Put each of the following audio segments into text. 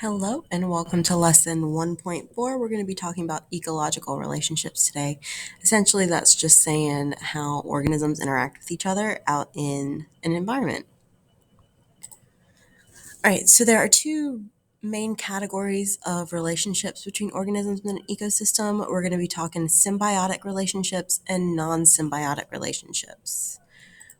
Hello and welcome to lesson 1.4. We're going to be talking about ecological relationships today. Essentially, that's just saying how organisms interact with each other out in an environment. All right, so there are two main categories of relationships between organisms in an ecosystem. We're going to be talking symbiotic relationships and non symbiotic relationships.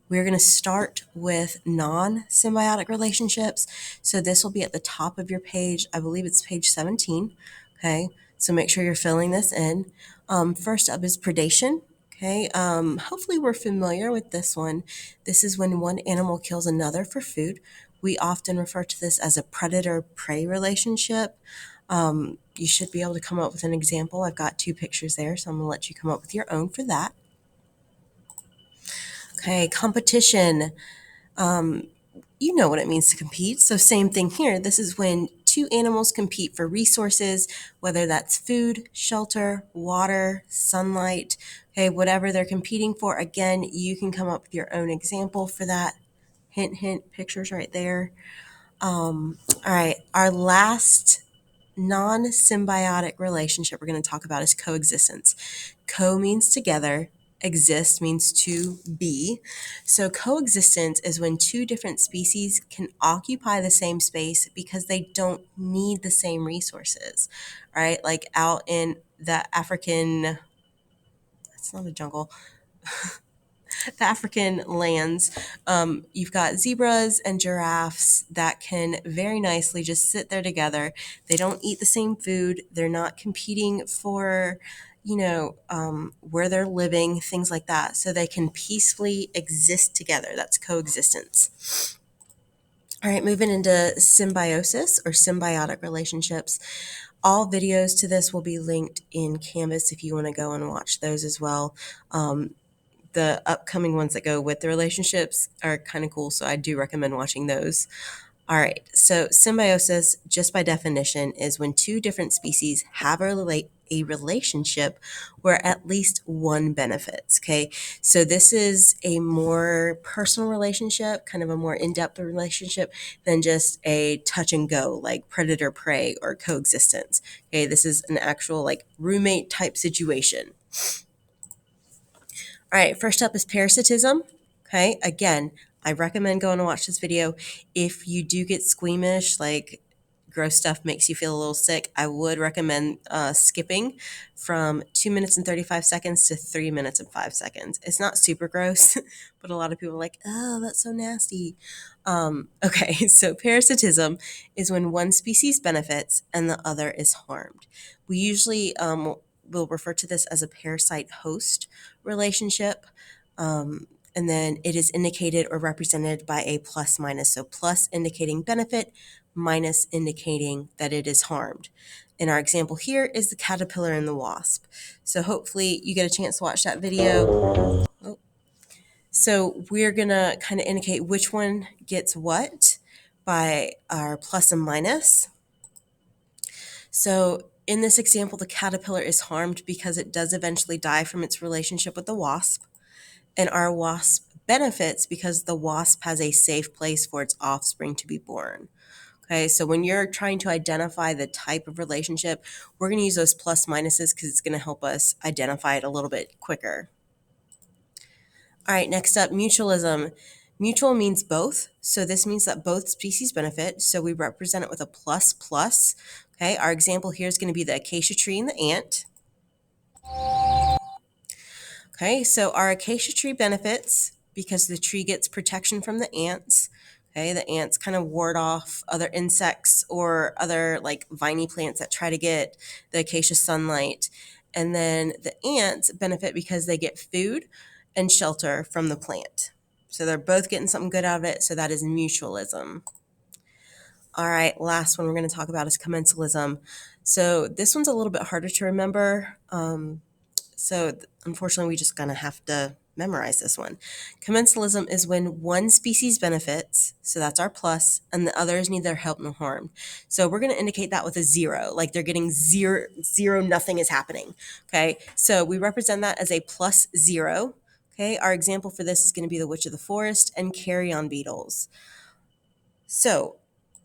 We're going to start with non-symbiotic relationships. So this will be at the top of your page. I believe it's page 17. Okay, so make sure you're filling this in. First up is predation. Okay, hopefully we're familiar with this one. This is when one animal kills another for food. We often refer to this as a predator-prey relationship. You should be able to come up with an example. I've got two pictures there, so I'm going to let you come up with your own for that. Okay, competition. You know what it means to compete. So same thing here. This is when two animals compete for resources, whether that's food, shelter, water, sunlight, okay, whatever they're competing for. Again, you can come up with your own example for that. Hint, hint, pictures right there. All right, our last non-symbiotic relationship we're going to talk about is coexistence. Co means together, exist means to be. So coexistence is when two different species can occupy the same space because they don't need the same resources, right? Like out in the African, it's not a jungle, the African lands, you've got zebras and giraffes that can very nicely just sit there together. They don't eat the same food. They're not competing for, where they're living, things like that. So they can peacefully exist together. That's coexistence. All right, moving into symbiosis or symbiotic relationships. All videos to this will be linked in Canvas if you want to go and watch those as well. The upcoming ones that go with the relationships are kind of cool, so I do recommend watching those. All right, so symbiosis, just by definition, is when two different species have a relationship where at least one benefits, okay? So this is a more personal relationship, kind of a more in-depth relationship than just a touch and go, like predator-prey or coexistence, okay? This is an actual like roommate type situation. All right, first up is parasitism. Okay, again, I recommend going to watch this video. If you do get squeamish, like gross stuff makes you feel a little sick, I would recommend skipping from 2 minutes and 35 seconds to 3 minutes and 5 seconds. It's not super gross, but a lot of people are like, oh, that's so nasty. Okay, so parasitism is when one species benefits and the other is harmed. We usually will refer to this as a parasite host relationship. And then it is indicated or represented by a plus minus. So plus indicating benefit, minus indicating that it is harmed. And our example here is the caterpillar and the wasp. So hopefully you get a chance to watch that video. Oh. So we're going to kind of indicate which one gets what by our plus and minus. So in this example, the caterpillar is harmed because it does eventually die from its relationship with the wasp. And our wasp benefits because the wasp has a safe place for its offspring to be born. Okay, so when you're trying to identify the type of relationship, we're going to use those plus minuses because it's going to help us identify it a little bit quicker. All right, next up, mutualism. Mutual means both, so this means that both species benefit, so we represent it with a plus plus. Okay, our example here is going to be the acacia tree and the ant. Okay, so our acacia tree benefits because the tree gets protection from the ants. Okay, the ants kind of ward off other insects or other like viney plants that try to get the acacia sunlight. And then the ants benefit because they get food and shelter from the plant. So they're both getting something good out of it. So that is mutualism. All right, last one we're going to talk about is commensalism. So this one's a little bit harder to remember. So unfortunately, we just gonna have to memorize this one. Commensalism is when one species benefits, so that's our plus, and the others neither help nor harm. So we're gonna indicate that with a zero, like they're getting zero, nothing is happening. Okay, so we represent that as a plus zero. Okay, our example for this is gonna be the witch of the forest and carrion beetles. So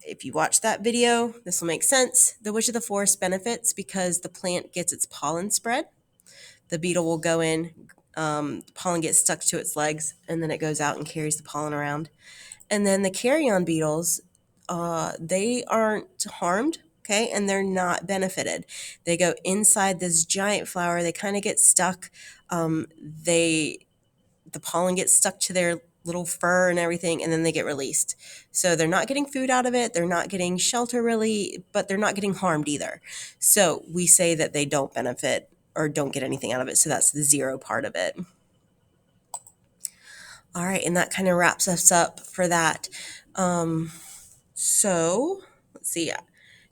if you watch that video, this will make sense. The witch of the forest benefits because the plant gets its pollen spread. The beetle will go in, the pollen gets stuck to its legs, and then it goes out and carries the pollen around. And then the carrion beetles, they aren't harmed, okay, and they're not benefited. They go inside this giant flower. They kind of get stuck. They the pollen gets stuck to their little fur and everything, and then they get released. So they're not getting food out of it. They're not getting shelter really, but they're not getting harmed either. So we say that they don't benefit or don't get anything out of it. So that's the zero part of it. All right, and that kind of wraps us up for that. So let's see.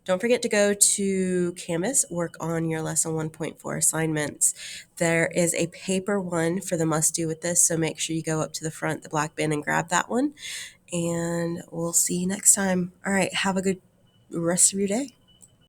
Don't forget to go to Canvas, work on your lesson 1.4 assignments. There is a paper one for the must do with this, so make sure you go up to the front, the black bin, and grab that one. And we'll see you next time. All right, have a good rest of your day.